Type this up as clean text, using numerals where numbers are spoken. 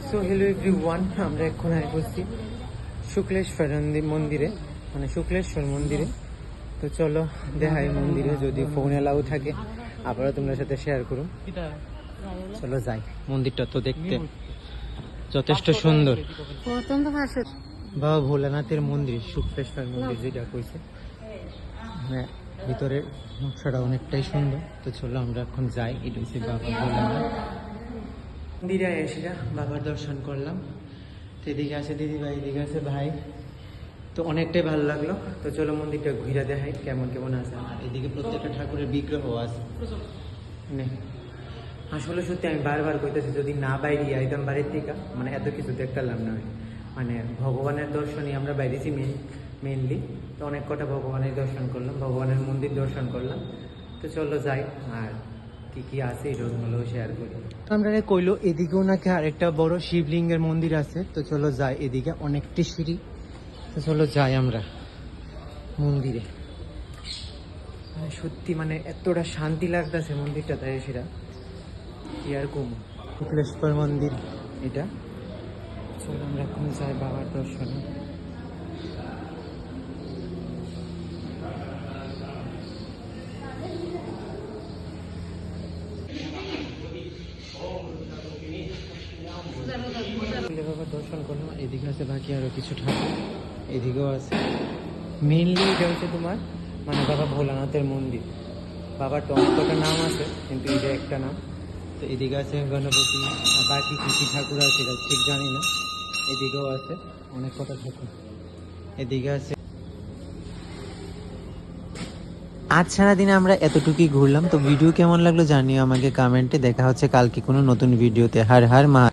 So hello everyone, আমরা এখন পড়ছি শুক্লেশ্বর মন্দিরে, মানে শুক্লেশ্বর মন্দিরে। তো চলো দেখাই মন্দিরে, যদি ফোন এলাও থাকে আবারও তোমার সাথে শেয়ার করুন। চলো যাই। মন্দিরটা তো দেখতে যথেষ্ট সুন্দর। বাবা ভোলানাথের মন্দির, শুক্লেশ্বর মন্দির যেটা কইছে, মানে ভিতরের নকশাটা অনেকটাই সুন্দর। তো চলো আমরা এখন যাই। এটা হচ্ছে বাবা ভোলানাথ মন্দিরে এসে বাবার দর্শন করলাম। তো এদিকে আছে দিদিভাই, এদিকে আছে ভাই। তো অনেকটাই ভালো লাগলো। তো চলো মন্দিরটা ঘুরে দেখাই কেমন কেমন আছে। আর এদিকে প্রত্যেকটা ঠাকুরের বিগ্রহ আছে। মানে আসলে সত্যি আমি বারবার কইতেছি, যদি না বাইরে আইতাম বাড়ির থেকে, মানে এত কিছু দেখতাম না। মানে ভগবানের দর্শনই আমরা বাইরেছি মেনলি। তো অনেক কটা ভগবানের দর্শন করলাম, ভগবানের মন্দির দর্শন করলাম। তো চলো যাই, আর কি কি আছে এটাগুলো শেয়ার করি। আমরা কইলো এদিকেও নাকি আরেকটা বড় শিবলিঙ্গের মন্দির আছে। তো চলো যাই, এদিকে অনেকটি সিঁড়ি। তো চলো যাই আমরা মন্দিরে। মানে সত্যি মানে এতটা শান্তি লাগতেছে মন্দিরটা, তাই সেটা কি আর কম। শুক্লেশ্বর মন্দির এটা। চলো আমরা এখন যাই বাবার দর্শনে। বাবার দর্শন করলাম। এদিকে আছে বাকি আরো কিছু ঠাকুর, এদিকেও আছে। মেনলি এটা হচ্ছে তোমার মানে বাবা ভোলানাথের মন্দির। বাবার তো অনেক কটা নাম আছে, কিন্তু এটা একটা নাম। তো এদিকে আছে গণপতি, আর বাকি কী কী ঠাকুর আছে এটা ঠিক জানি না। এদিকেও আছে অনেক কটা ঠাকুর, এদিকে আছে। আজ সারাদিনে আমরা এতটুকুই ঘুরলাম। তো ভিডিও কেমন লাগলো জানিও আমাকে কমেন্টে। দেখা হচ্ছে কালকে কোনো নতুন ভিডিওতে। হার হার মা।